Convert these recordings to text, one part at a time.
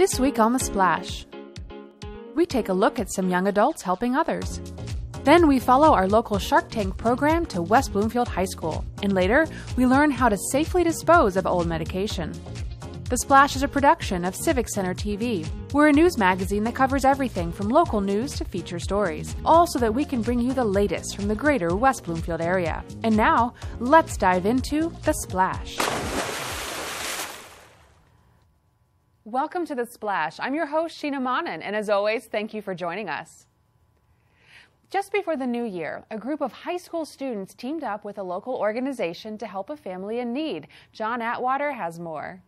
This week on The Splash, we take a look at some young adults helping others. Then we follow our local Shark Tank program to West Bloomfield High School. And later, we learn how to safely dispose of old medication. The Splash is a production of Civic Center TV. We're a news magazine that covers everything from local news to feature stories, all so that we can bring you the latest from the greater West Bloomfield area. And now, let's dive into The Splash. Welcome to The Splash. I'm your host, Sheena Monnin, and as always, thank you for joining us. Just before the new year, a group of high school students teamed up with a local organization to help a family in need. John Atwater has more.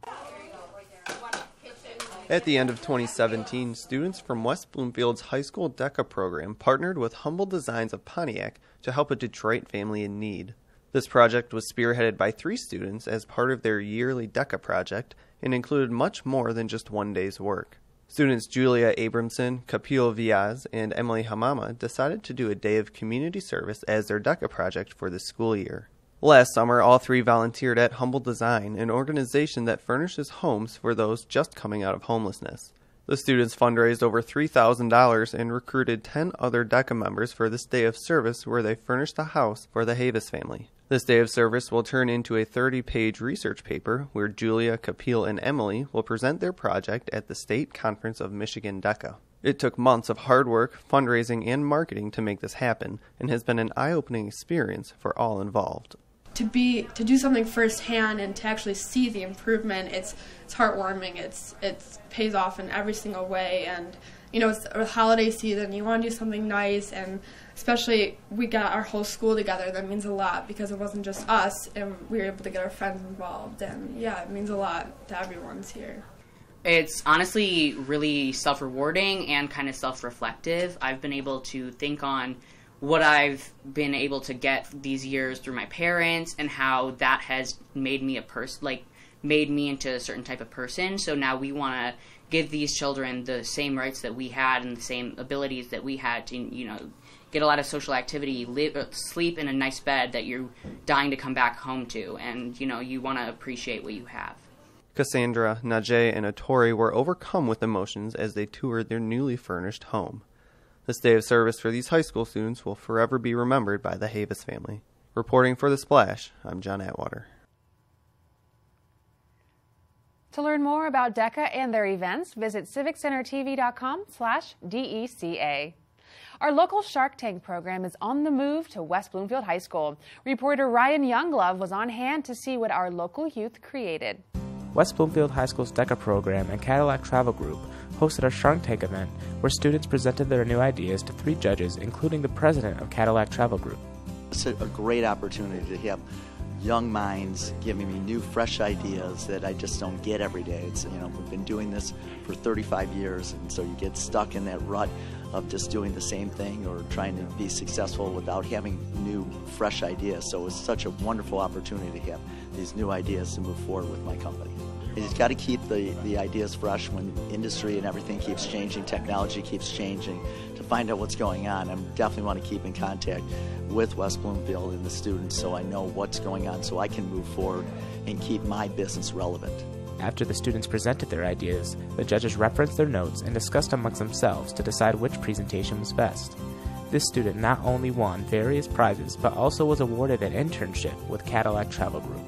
At the end of 2017, students from West Bloomfield's high school DECA program partnered with Humble Designs of Pontiac to help a Detroit family in need. This project was spearheaded by 3 students as part of their yearly DECA project and included much more than just one day's work. Students Julia Abramson, Kapil Viaz, and Emily Hamama decided to do a day of community service as their DECA project for this school year. Last summer, all 3 volunteered at Humble Design, an organization that furnishes homes for those just coming out of homelessness. The students fundraised over $3,000 and recruited 10 other DECA members for this day of service where they furnished a house for the Havis family. This day of service will turn into a 30-page research paper where Julia, Kapil, and Emily will present their project at the State Conference of Michigan DECA. It took months of hard work, fundraising, and marketing to make this happen and has been an eye-opening experience for all involved. To do something firsthand and to actually see the improvement, it's heartwarming. It pays off in every single way, and it's a holiday season. You want to do something nice, and especially we got our whole school together. That means a lot because it wasn't just us, and we were able to get our friends involved. And yeah, it means a lot that everyone's here. It's honestly really self-rewarding and kind of self-reflective. I've been able to think on what I've been able to get these years through my parents and how that has made me made me into a certain type of person. So now we want to give these children the same rights that we had and the same abilities that we had to, get a lot of social activity, sleep in a nice bed that you're dying to come back home to, and, you want to appreciate what you have. Cassandra, Najee, and Atori were overcome with emotions as they toured their newly furnished home. This day of service for these high school students will forever be remembered by the Havis family. Reporting for The Splash, I'm John Atwater. To learn more about DECA and their events, visit civiccentertv.com/DECA. Our local Shark Tank program is on the move to West Bloomfield High School. Reporter Ryan Younglove was on hand to see what our local youth created. West Bloomfield High School's DECA program and Cadillac Travel Group hosted a Shark Tank event where students presented their new ideas to 3 judges, including the president of Cadillac Travel Group. It's a great opportunity to have young minds giving me new, fresh ideas that I just don't get every day. We've been doing this for 35 years, and so you get stuck in that rut of just doing the same thing or trying to be successful without having new, fresh ideas. So it's such a wonderful opportunity to have these new ideas to move forward with my company. You've got to keep the ideas fresh when industry and everything keeps changing, technology keeps changing, to find out what's going on. I definitely want to keep in contact with West Bloomfield and the students so I know what's going on so I can move forward and keep my business relevant. After the students presented their ideas, the judges referenced their notes and discussed amongst themselves to decide which presentation was best. This student not only won various prizes, but also was awarded an internship with Cadillac Travel Group.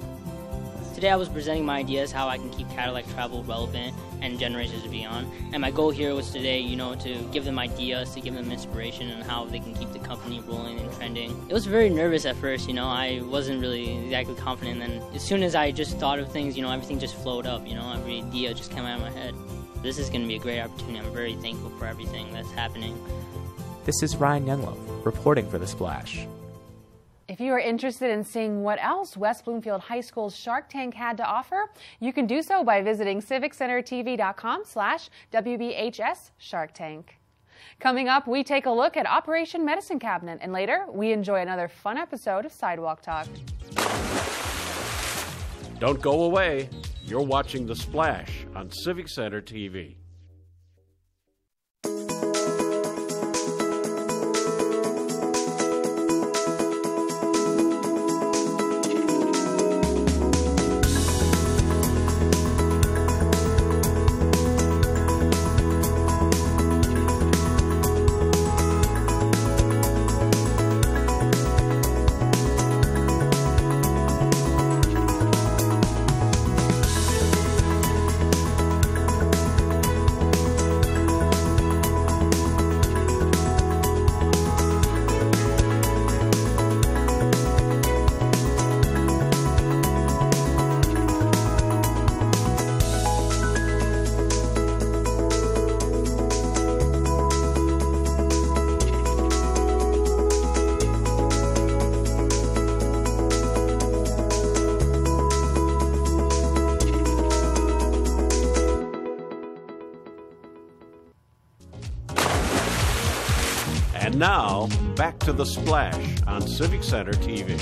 Today I was presenting my ideas how I can keep Cadillac Travel relevant and generations beyond. And my goal here was today, to give them ideas, to give them inspiration on how they can keep the company rolling and trending. It was very nervous at first, I wasn't really exactly confident. And then as soon as I just thought of things, everything just flowed up, every idea just came out of my head. This is going to be a great opportunity. I'm very thankful for everything that's happening. This is Ryan Younglove, reporting for The Splash. If you are interested in seeing what else West Bloomfield High School's Shark Tank had to offer, you can do so by visiting civiccentertv.com/WBHS Shark Tank. Coming up, we take a look at Operation Medicine Cabinet, and later, we enjoy another fun episode of Sidewalk Talk. Don't go away. You're watching The Splash on Civic Center TV. And now, back to The Splash on Civic Center TV.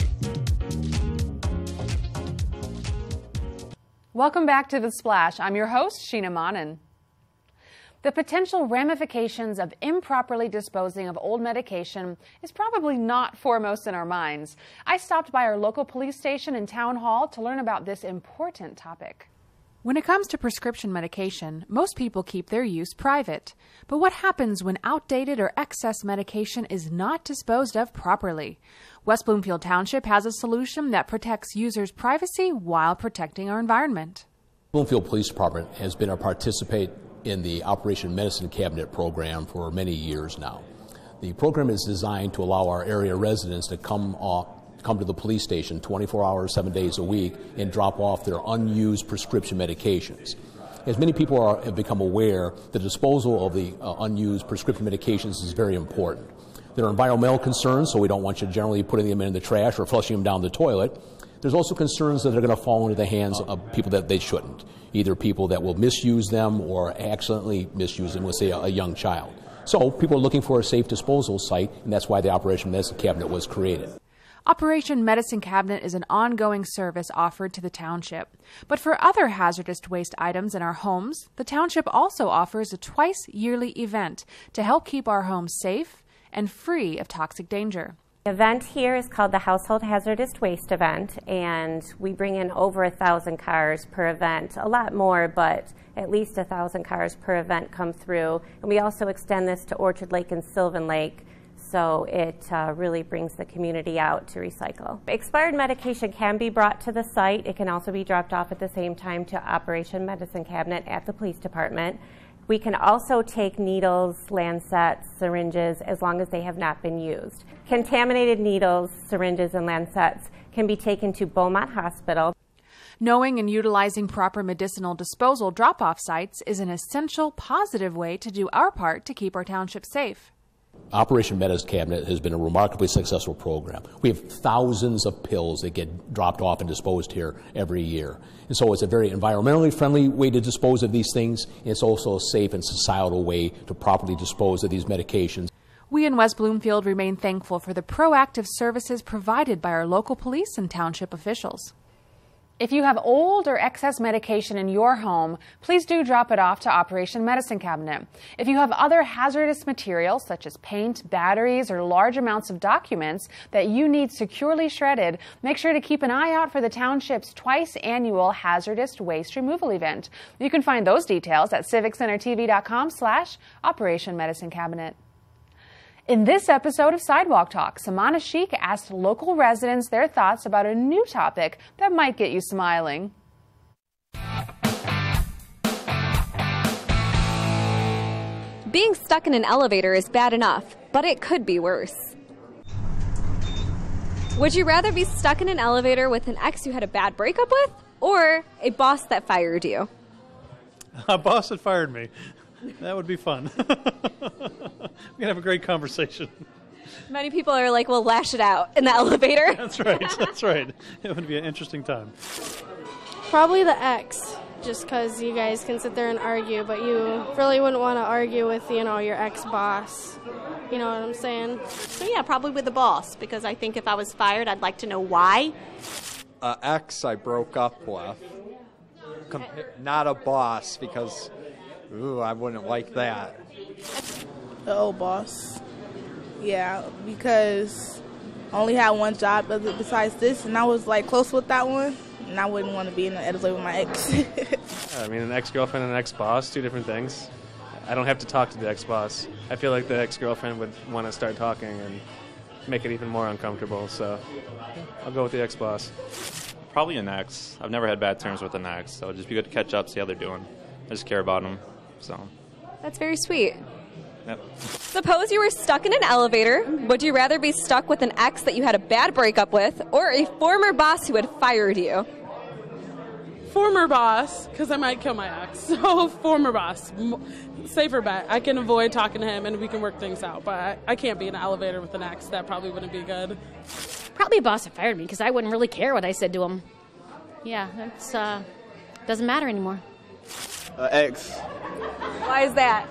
Welcome back to The Splash. I'm your host, Sheena Monnin. The potential ramifications of improperly disposing of old medication is probably not foremost in our minds. I stopped by our local police station and town hall to learn about this important topic. When it comes to prescription medication, most people keep their use private. But what happens when outdated or excess medication is not disposed of properly? West Bloomfield Township has a solution that protects users' privacy while protecting our environment. Bloomfield Police Department has been a participant in the Operation Medicine Cabinet program for many years now. The program is designed to allow our area residents to come to the police station 24 hours, 7 days a week and drop off their unused prescription medications. As many people have become aware, the disposal of the unused prescription medications is very important. There are environmental concerns, so we don't want you generally putting them in the trash or flushing them down the toilet. There's also concerns that they're going to fall into the hands of people that they shouldn't, either people that will misuse them or accidentally misuse them with, say, a young child. So people are looking for a safe disposal site, and that's why the Operation Medicine Cabinet was created. Operation Medicine Cabinet is an ongoing service offered to the township. But for other hazardous waste items in our homes, the township also offers a twice-yearly event to help keep our homes safe and free of toxic danger. The event here is called the Household Hazardous Waste Event, and we bring in over 1,000 cars per event. A lot more, but at least 1,000 cars per event come through. And we also extend this to Orchard Lake and Sylvan Lake, so it really brings the community out to recycle. Expired medication can be brought to the site. It can also be dropped off at the same time to Operation Medicine Cabinet at the police department. We can also take needles, lancets, syringes, as long as they have not been used. Contaminated needles, syringes, and lancets can be taken to Beaumont Hospital. Knowing and utilizing proper medicinal disposal drop-off sites is an essential, positive way to do our part to keep our township safe. Operation Medicine Cabinet has been a remarkably successful program. We have thousands of pills that get dropped off and disposed here every year. And so it's a very environmentally friendly way to dispose of these things. And it's also a safe and societal way to properly dispose of these medications. We in West Bloomfield remain thankful for the proactive services provided by our local police and township officials. If you have old or excess medication in your home, please do drop it off to Operation Medicine Cabinet. If you have other hazardous materials such as paint, batteries, or large amounts of documents that you need securely shredded, make sure to keep an eye out for the township's twice-annual hazardous waste removal event. You can find those details at civiccentertv.com/Operation Medicine Cabinet. In this episode of Sidewalk Talk, Samana Sheik asked local residents their thoughts about a new topic that might get you smiling. Being stuck in an elevator is bad enough, but it could be worse. Would you rather be stuck in an elevator with an ex you had a bad breakup with, or a boss that fired you? A boss that fired me. That would be fun. We'd have a great conversation. Many people are like, well, lash it out in the elevator. That's right, that's right. It would be an interesting time. Probably the ex, just because you guys can sit there and argue, but you really wouldn't want to argue with, your ex-boss. You know what I'm saying? So yeah, probably with the boss, because I think if I was fired, I'd like to know why. Ex I broke up with. Not a boss, because... ooh, I wouldn't like that. The old boss. Yeah, because I only had one job besides this, and I was close with that one, and I wouldn't want to be in the elevator with my ex. I mean, an ex-girlfriend and an ex-boss, two different things. I don't have to talk to the ex-boss. I feel like the ex-girlfriend would want to start talking and make it even more uncomfortable, so I'll go with the ex-boss. Probably an ex. I've never had bad terms with an ex, so it'd just be good to catch up, see how they're doing. I just care about them. So. That's very sweet. Yep. Suppose you were stuck in an elevator. Would you rather be stuck with an ex that you had a bad breakup with, or a former boss who had fired you? Former boss, because I might kill my ex. So former boss. Safer bet. I can avoid talking to him and we can work things out. But I can't be in an elevator with an ex. That probably wouldn't be good. Probably a boss that fired me because I wouldn't really care what I said to him. Yeah, that's doesn't matter anymore. Ex. Why is that?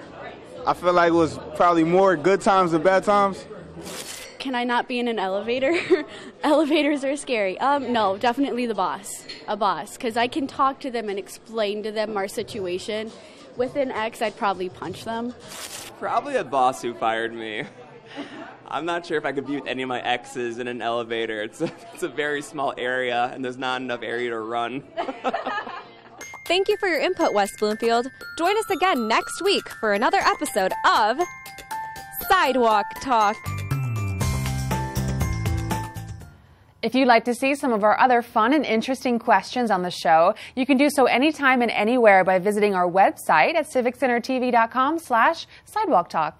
I feel like it was probably more good times than bad times. Can I not be in an elevator? Elevators are scary. No, definitely the boss. A boss, because I can talk to them and explain to them our situation. With an ex, I'd probably punch them. Probably a boss who fired me. I'm not sure if I could be with any of my exes in an elevator. It's a very small area, and there's not enough area to run. Thank you for your input, West Bloomfield. Join us again next week for another episode of Sidewalk Talk. If you'd like to see some of our other fun and interesting questions on the show, you can do so anytime and anywhere by visiting our website at civiccentertv.com/sidewalktalk.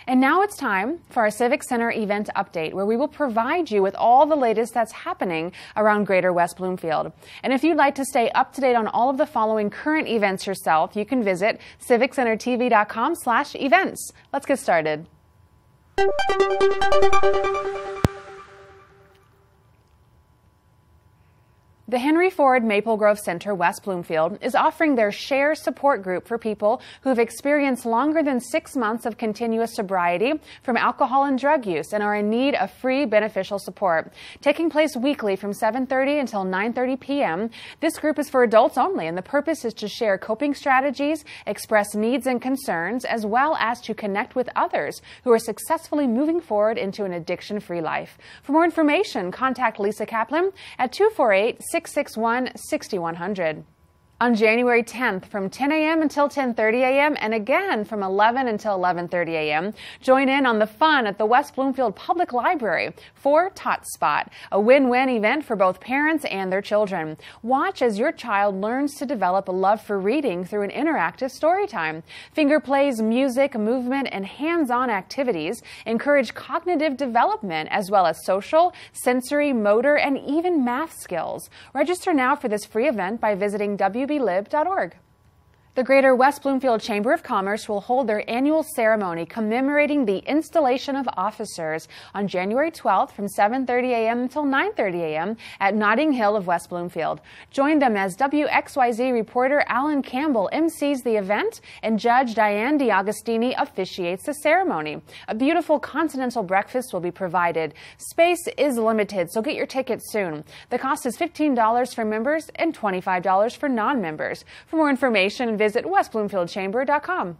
And now it's time for our Civic Center event update, where we will provide you with all the latest that's happening around Greater West Bloomfield. And if you'd like to stay up to date on all of the following current events yourself, you can visit civiccentertv.com/events. Let's get started. The Henry Ford Maple Grove Center, West Bloomfield, is offering their Share support group for people who have experienced longer than 6 months of continuous sobriety from alcohol and drug use and are in need of free beneficial support. Taking place weekly from 7:30 until 9:30 p.m., this group is for adults only, and the purpose is to share coping strategies, express needs and concerns, as well as to connect with others who are successfully moving forward into an addiction-free life. For more information, contact Lisa Kaplan at 248-661-6100. On January 10th from 10 a.m. until 10:30 a.m. and again from 11 until 11:30 a.m., join in on the fun at the West Bloomfield Public Library for Tot Spot, a win-win event for both parents and their children. Watch as your child learns to develop a love for reading through an interactive story time. Finger plays, music, movement, and hands-on activities encourage cognitive development as well as social, sensory, motor, and even math skills. Register now for this free event by visiting wblib.org. The Greater West Bloomfield Chamber of Commerce will hold their annual ceremony commemorating the installation of officers on January 12th from 7:30 a.m. until 9:30 a.m. at Notting Hill of West Bloomfield. Join them as WXYZ reporter Alan Campbell emcees the event and Judge Diane DiAgostini officiates the ceremony. A beautiful continental breakfast will be provided. Space is limited, so get your tickets soon. The cost is $15 for members and $25 for non-members. For more information, visit westbloomfieldchamber.com.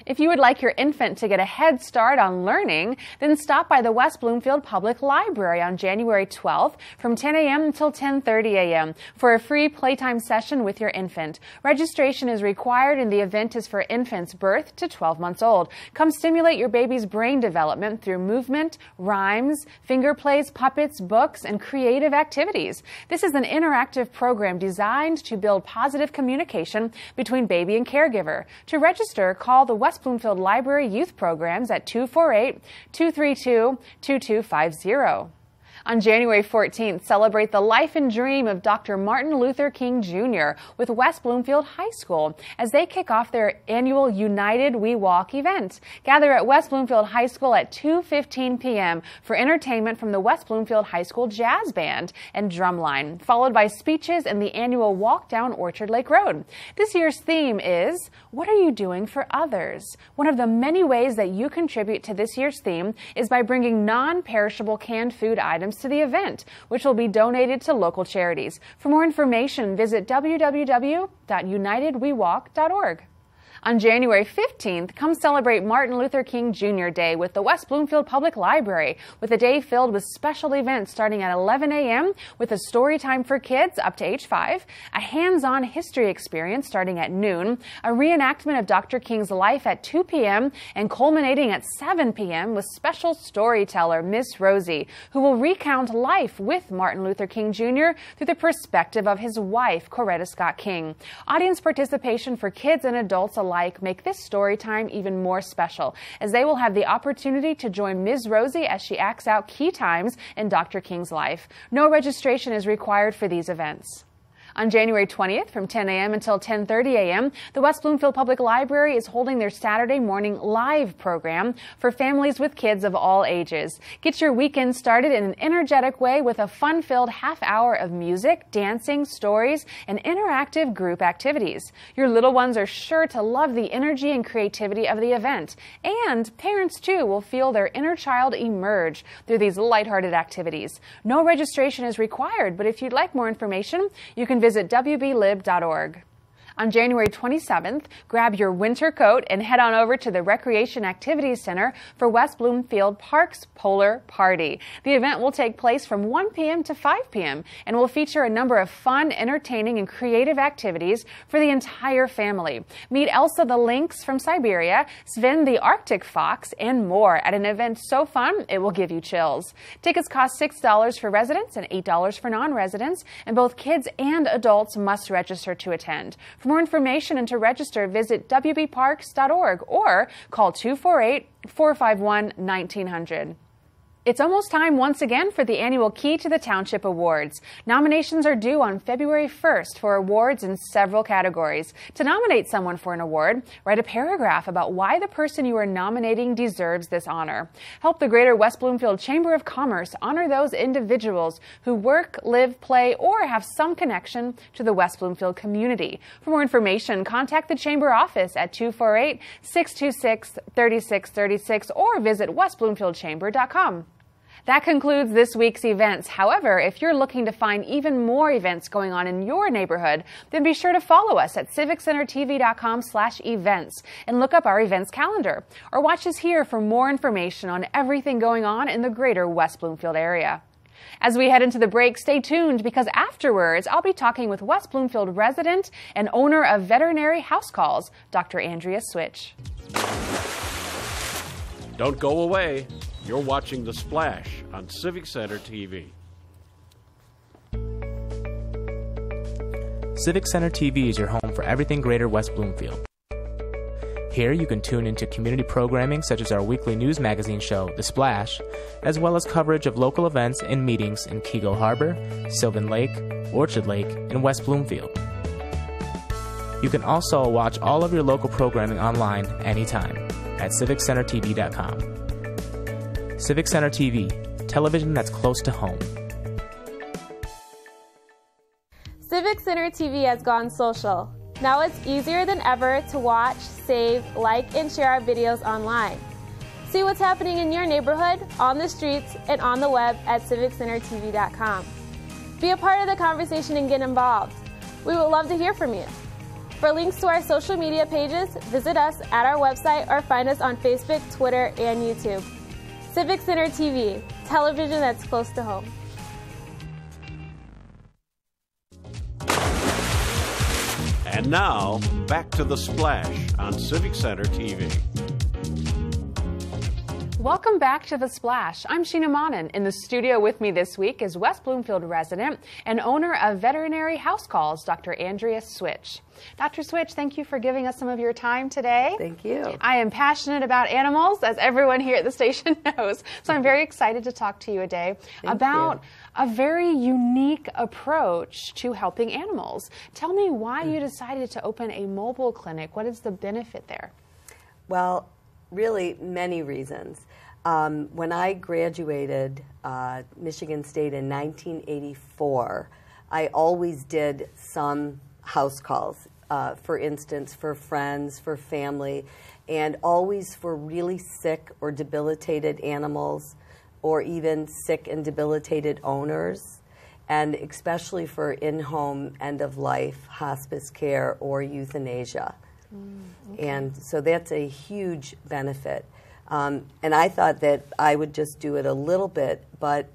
If you would like your infant to get a head start on learning, then stop by the West Bloomfield Public Library on January 12th from 10 a.m. until 10:30 a.m. for a free playtime session with your infant. Registration is required and the event is for infants birth to 12 months old. Come stimulate your baby's brain development through movement, rhymes, finger plays, puppets, books, and creative activities. This is an interactive program designed to build positive communication between baby and caregiver. To register, call the West Bloomfield Library Youth Programs at 248-232-2250. On January 14th, celebrate the life and dream of Dr. Martin Luther King Jr. with West Bloomfield High School as they kick off their annual United We Walk event. Gather at West Bloomfield High School at 2:15 p.m. for entertainment from the West Bloomfield High School Jazz Band and Drumline, followed by speeches and the annual walk down Orchard Lake Road. This year's theme is, What are you doing for others? One of the many ways that you contribute to this year's theme is by bringing non-perishable canned food items to the event, which will be donated to local charities. For more information, visit www.unitedwewalk.org. On January 15th, come celebrate Martin Luther King Jr. Day with the West Bloomfield Public Library, with a day filled with special events starting at 11 a.m. with a story time for kids up to age 5, a hands-on history experience starting at noon, a reenactment of Dr. King's life at 2 p.m., and culminating at 7 p.m. with special storyteller Miss Rosie, who will recount life with Martin Luther King Jr. through the perspective of his wife, Coretta Scott King. Audience participation for kids and adults alike make this story time even more special, as they will have the opportunity to join Ms. Rosie as she acts out key times in Dr. King's life. No registration is required for these events. On January 20th from 10 a.m. until 10:30 a.m., the West Bloomfield Public Library is holding their Saturday morning live program for families with kids of all ages. Get your weekend started in an energetic way with a fun-filled half hour of music, dancing, stories, and interactive group activities. Your little ones are sure to love the energy and creativity of the event. And parents, too, will feel their inner child emerge through these lighthearted activities. No registration is required, but if you'd like more information, you can visit wblib.org. On January 27th, grab your winter coat and head on over to the Recreation Activities Center for West Bloomfield Park's Polar Party. The event will take place from 1 p.m. to 5 p.m. and will feature a number of fun, entertaining, and creative activities for the entire family. Meet Elsa the lynx from Siberia, Sven the Arctic fox, and more at an event so fun it will give you chills. Tickets cost $6 for residents and $8 for non-residents, and both kids and adults must register to attend. For more information and to register, visit wbparks.org or call 248-451-1900. It's almost time once again for the annual Key to the Township Awards. Nominations are due on February 1st for awards in several categories. To nominate someone for an award, write a paragraph about why the person you are nominating deserves this honor. Help the Greater West Bloomfield Chamber of Commerce honor those individuals who work, live, play, or have some connection to the West Bloomfield community. For more information, contact the Chamber office at 248-626-3636 or visit westbloomfieldchamber.com. That concludes this week's events. However, if you're looking to find even more events going on in your neighborhood, then be sure to follow us at civiccentertv.com/events and look up our events calendar. Or watch us here for more information on everything going on in the greater West Bloomfield area. As we head into the break, stay tuned because afterwards I'll be talking with West Bloomfield resident and owner of Veterinary House Calls, Dr. Andrea Switch. Don't go away. You're watching The Splash on Civic Center TV. Civic Center TV is your home for everything Greater West Bloomfield. Here you can tune into community programming such as our weekly news magazine show, The Splash, as well as coverage of local events and meetings in Keego Harbor, Sylvan Lake, Orchard Lake, and West Bloomfield. You can also watch all of your local programming online anytime at civiccentertv.com. Civic Center TV, television that's close to home. Civic Center TV has gone social. Now it's easier than ever to watch, save, like, and share our videos online. See what's happening in your neighborhood, on the streets, and on the web at civiccentertv.com. Be a part of the conversation and get involved. We would love to hear from you. For links to our social media pages, visit us at our website or find us on Facebook, Twitter, and YouTube. Civic Center TV, television that's close to home. And now, back to The Splash on Civic Center TV. Welcome back to The Splash. I'm Sheena Monnin. In the studio with me this week is West Bloomfield resident and owner of Veterinary House Calls, Dr. Andrea Switch. Dr. Switch, thank you for giving us some of your time today. Thank you. I am passionate about animals, as everyone here at the station knows, so I'm very excited to talk to you today about a very unique approach to helping animals. Tell me why you decided to open a mobile clinic. What is the benefit there? Well, really many reasons. When I graduated Michigan State in 1984, I always did some house calls, for instance, for friends, for family, and always for really sick or debilitated animals, or even sick and debilitated owners, and especially for in-home end-of-life hospice care or euthanasia. Okay. And so that's a huge benefit. And I thought that I would just do it a little bit, but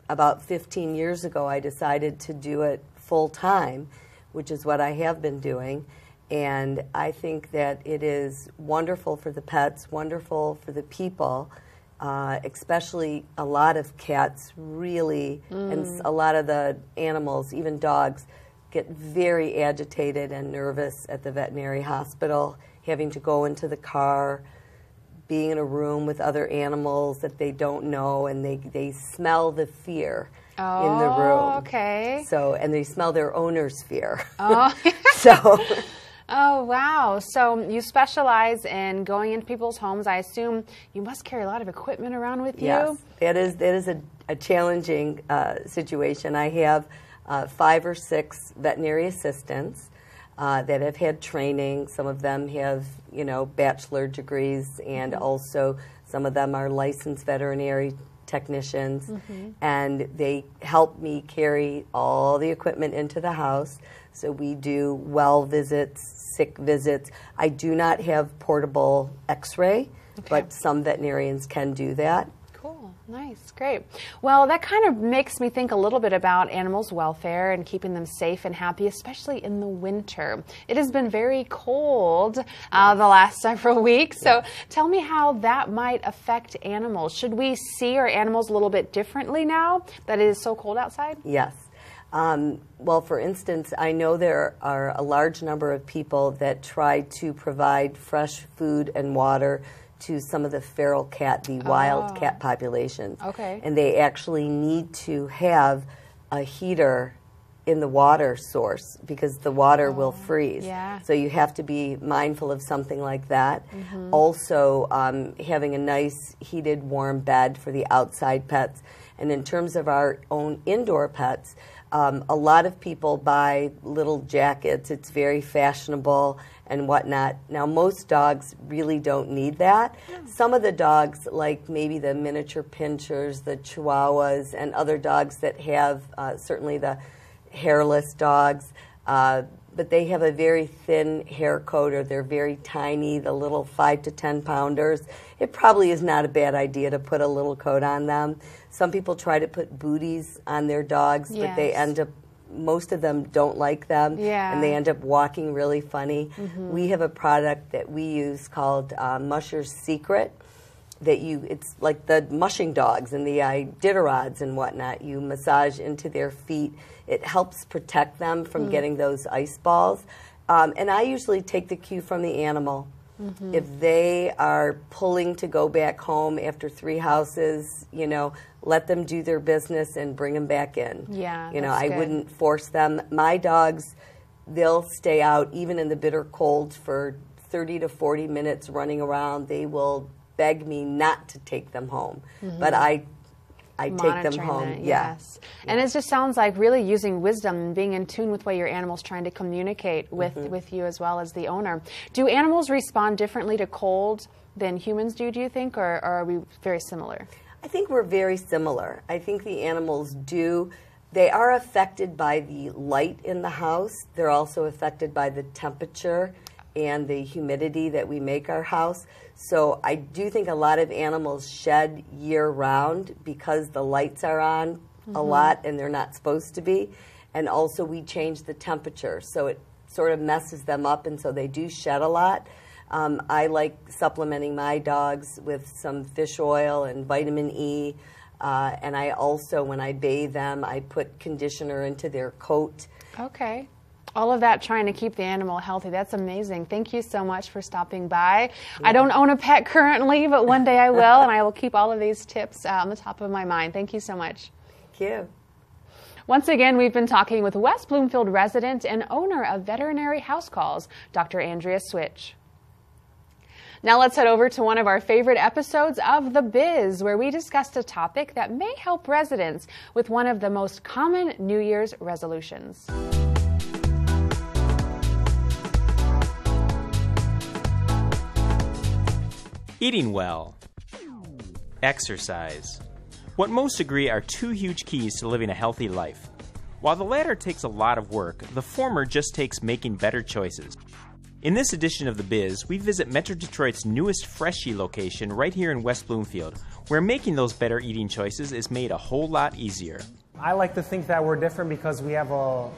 about 15 years ago I decided to do it full-time, which is what I have been doing. And I think that it is wonderful for the pets, wonderful for the people, especially a lot of cats really, and a lot of the animals, even dogs, get very agitated and nervous at the veterinary hospital, having to go into the car, being in a room with other animals that they don't know, and they smell the fear. in the room. Okay. So, and they smell their owner's fear. Oh. So. Oh, wow. So you specialize in going into people's homes. I assume you must carry a lot of equipment around with you? Yes, that is a challenging situation. I have 5 or 6 veterinary assistants that have had training. Some of them have, bachelor degrees, and also some of them are licensed veterinary technicians, and they help me carry all the equipment into the house. So we do well visits, sick visits. I do not have portable x-ray, but some veterinarians can do that. Cool. Nice. Great. Well, that kind of makes me think a little bit about animals' welfare and keeping them safe and happy, especially in the winter. It has been very cold the last several weeks, so tell me how that might affect animals. Should we see our animals a little bit differently now that it is so cold outside? Yes. Well, for instance, I know there are a large number of people that try to provide fresh food and water to some of the feral cat, the wild cat populations. Okay. And they actually need to have a heater in the water source because the water will freeze. Yeah. So you have to be mindful of something like that. Also, having a nice heated, warm bed for the outside pets. And in terms of our own indoor pets, a lot of people buy little jackets. It's very fashionable and whatnot. Now, most dogs really don't need that. Some of the dogs, like maybe the miniature pinchers, the chihuahuas, and other dogs that have certainly the hairless dogs, but they have a very thin hair coat, or they're very tiny, the little 5 to 10 pounders. It probably is not a bad idea to put a little coat on them. Some people try to put booties on their dogs, but they end up, most of them don't like them, and they end up walking really funny. We have a product that we use called Musher's Secret, that it's like the mushing dogs and the Iditarods and whatnot. You massage into their feet. It helps protect them from getting those ice balls. And I usually take the cue from the animal. If they are pulling to go back home after 3 houses, let them do their business and bring them back in. Yeah, I wouldn't force them. My dogs, they'll stay out even in the bitter cold for 30 to 40 minutes running around. They will beg me not to take them home, but I take them home. Yes. And it just sounds like really using wisdom and being in tune with what your animal's trying to communicate with you as well as the owner. Do animals respond differently to cold than humans do you think, or are we very similar? I think we're very similar. I think the animals do. They are affected by the light in the house. They're also affected by the temperature and the humidity that we make our house. So I do think a lot of animals shed year-round because the lights are on a lot and they're not supposed to be. And also we change the temperature, so it sort of messes them up, and so they do shed a lot. I like supplementing my dogs with some fish oil and vitamin E. And I also, when I bathe them, I put conditioner into their coat. Okay. All of that trying to keep the animal healthy. That's amazing. Thank you so much for stopping by. I don't own a pet currently, but one day I will, and I will keep all of these tips on the top of my mind. Thank you so much. Thank you. Once again, we've been talking with West Bloomfield resident and owner of Veterinary House Calls, Dr. Andrea Switch. Now let's head over to one of our favorite episodes of The Biz, where we discussed a topic that may help residents with one of the most common New Year's resolutions. Eating well. Exercise. What most agree are 2 huge keys to living a healthy life. While the latter takes a lot of work, the former just takes making better choices. In this edition of The Biz, we visit Metro Detroit's newest Freshie location right here in West Bloomfield, where making those better eating choices is made a whole lot easier. I like to think that we're different because we have a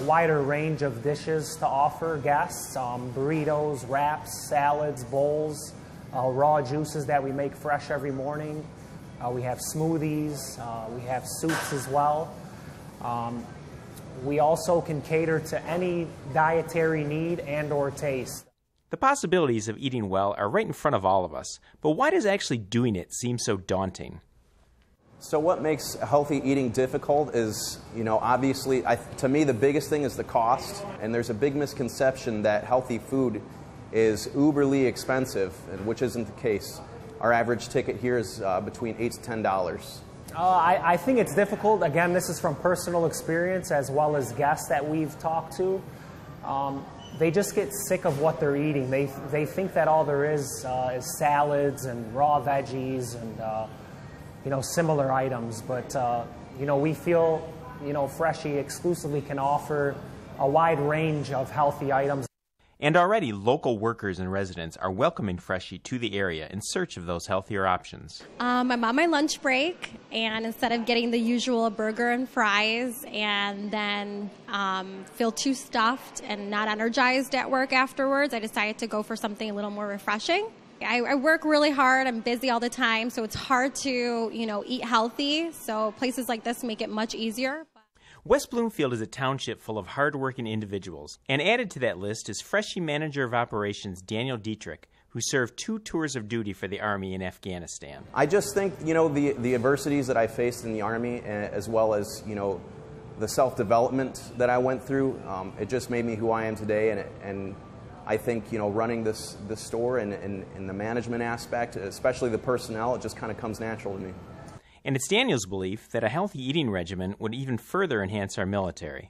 wider range of dishes to offer guests: burritos, wraps, salads, bowls, raw juices that we make fresh every morning. We have smoothies. We have soups as well. We also can cater to any dietary need and or taste. The possibilities of eating well are right in front of all of us, but why does actually doing it seem so daunting? So what makes healthy eating difficult is, obviously, to me the biggest thing is the cost, and there's a big misconception that healthy food is uberly expensive, which isn't the case. Our average ticket here is between $8 to $10. I think it's difficult. Again, this is from personal experience as well as guests that we've talked to. They just get sick of what they're eating. They think that all there is salads and raw veggies and similar items. But we feel Freshie exclusively can offer a wide range of healthy items. And already, local workers and residents are welcoming Freshie to the area in search of those healthier options. I'm on my lunch break, and instead of getting the usual burger and fries and then feel too stuffed and not energized at work afterwards, I decided to go for something a little more refreshing. I work really hard. I'm busy all the time, so it's hard to, eat healthy. So places like this make it much easier. West Bloomfield is a township full of hard-working individuals, and added to that list is Freshie Manager of Operations Daniel Dietrich, who served 2 tours of duty for the Army in Afghanistan. I just think, the adversities that I faced in the Army, as well as, the self-development that I went through, it just made me who I am today, and I think, running this store and the management aspect, especially the personnel, it just kind of comes natural to me. And it's Daniel's belief that a healthy eating regimen would even further enhance our military.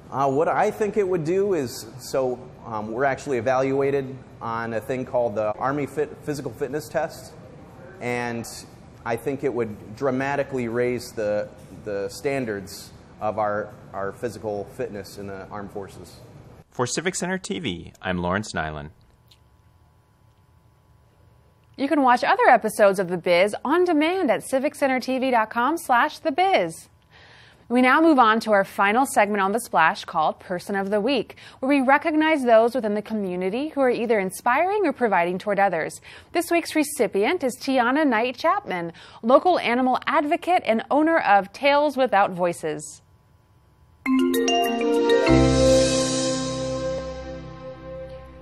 What I think it would do is, we're actually evaluated on a thing called the Army Physical Fitness Test, and I think it would dramatically raise the standards of our physical fitness in the armed forces. For Civic Center TV, I'm Lawrence Nyland. You can watch other episodes of The Biz on demand at civiccentertv.com/thebiz. We now move on to our final segment on The Splash called Person of the Week, where we recognize those within the community who are either inspiring or providing toward others. This week's recipient is Tiana Knight Chapman, local animal advocate and owner of Tails Without Voices.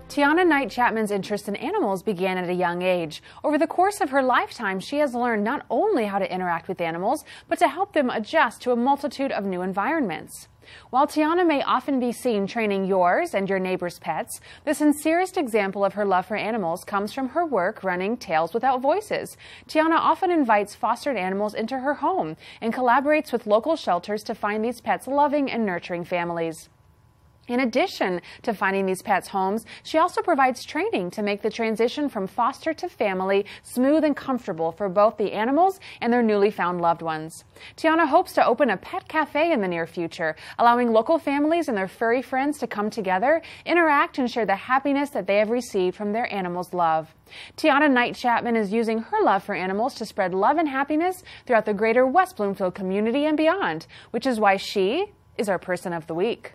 Tiana Knight Chapman's interest in animals began at a young age. Over the course of her lifetime, she has learned not only how to interact with animals, but to help them adjust to a multitude of new environments. While Tiana may often be seen training yours and your neighbor's pets, the sincerest example of her love for animals comes from her work running Tails Without Voices. Tiana often invites fostered animals into her home and collaborates with local shelters to find these pets loving and nurturing families. In addition to finding these pets homes, she also provides training to make the transition from foster to family smooth and comfortable for both the animals and their newly found loved ones. Tiana hopes to open a pet cafe in the near future, allowing local families and their furry friends to come together, interact, and share the happiness that they have received from their animals' love. Tiana Knight Chapman is using her love for animals to spread love and happiness throughout the greater West Bloomfield community and beyond, which is why she is our Person of the Week.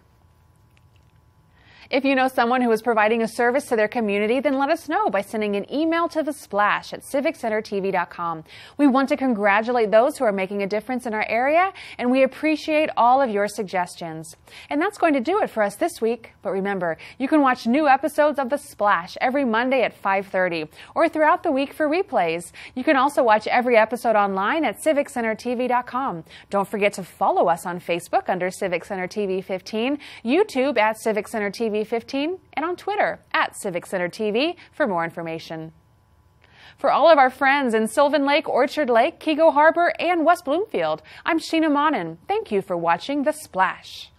If you know someone who is providing a service to their community, then let us know by sending an email to The Splash at civiccentertv.com. We want to congratulate those who are making a difference in our area, and we appreciate all of your suggestions. And that's going to do it for us this week. But remember, you can watch new episodes of The Splash every Monday at 5:30 or throughout the week for replays. You can also watch every episode online at civiccentertv.com. Don't forget to follow us on Facebook under Civic Center TV 15, YouTube at Civic Center TV 15, and on Twitter at Civic Center TV for more information. For all of our friends in Sylvan Lake, Orchard Lake, Kego Harbor, and West Bloomfield, I'm Sheena Monnin. Thank you for watching The Splash.